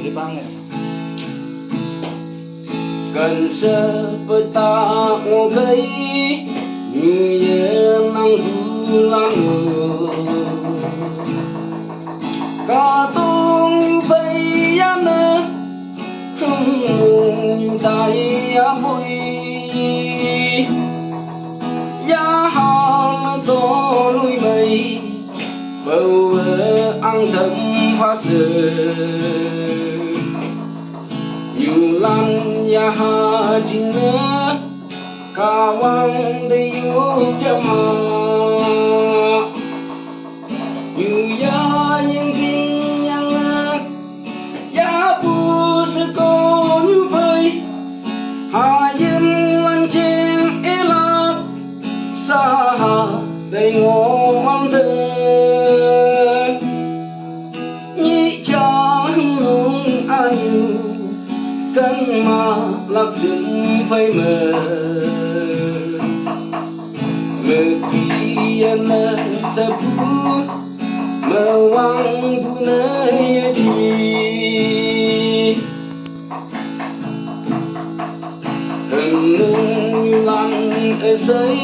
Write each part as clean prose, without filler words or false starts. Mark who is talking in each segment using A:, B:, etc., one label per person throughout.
A: thì bang này
B: cần sơ bơ ta ngô cây như nhớ mang thu lan ngờ cả tung vây ya nơ hung mùng tay ya bụi ya hang to núi mây bầu ăn thầm pha sơ yêu lan ya ha chính ngơ kawang de yêu chama yêu ya yên kinh yang ya bu sự cô như vậy hà yên lan trên e la sa đầy ngô mang thơ nhị cha nung anh cân mà lạc dựng phây mờ mờ khi mờ sập mờ quang thu nơi chi hừng nung lan ở dưới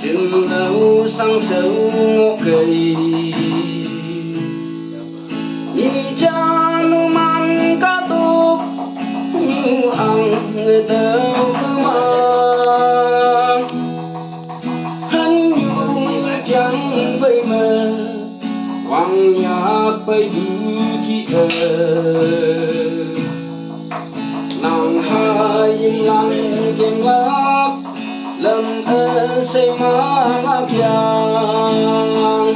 B: chừng lâu sang sâu ngõ cây nhị cha nu man cá tục như ăn người tao cứ mang hắn như trắng vây mờ quăng nhạc bay du khi nàng hai im lặng kèm ngáp lâm say má ngáp giang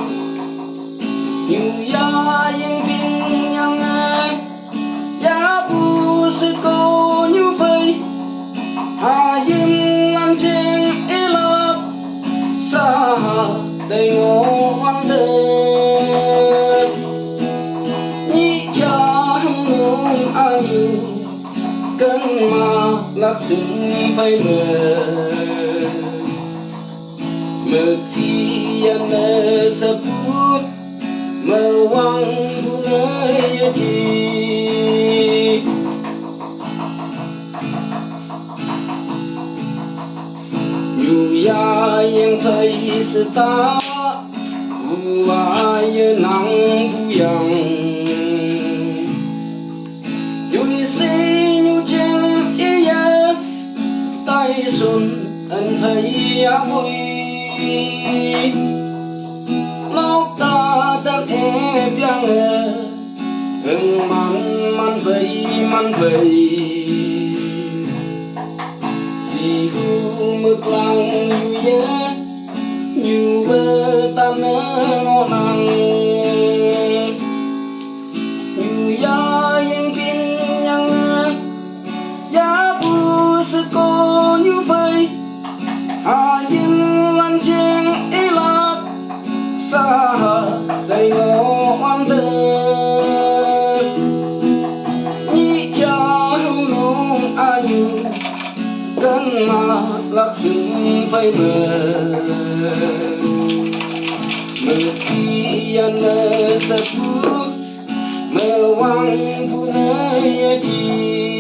B: như ya yên bình yang ya bu sự cô như vậy hà im lan trên e la sa đầy ngô hoang thơ nhị cha nung ai cân mà lạc dựng phây mờ khi anh sập mờ quang thu nơi chi dù ya yên thấy sự ta u ai nắng thu yang dù si như trên ý ya tay xuân anh thấy ya vui ngóc ta tan e piang hừng man vây si hu mực lang như nhớ như bơ tan ngõ nàng như ya yên kinh yang ya bu sự cô như vậy hà yên lan trên ý lạc sa đầy ngõ hoang thơ nhị cha nung anh cân mà lạc dựng phây mờ khi anh sập mờ quang thu nơi chi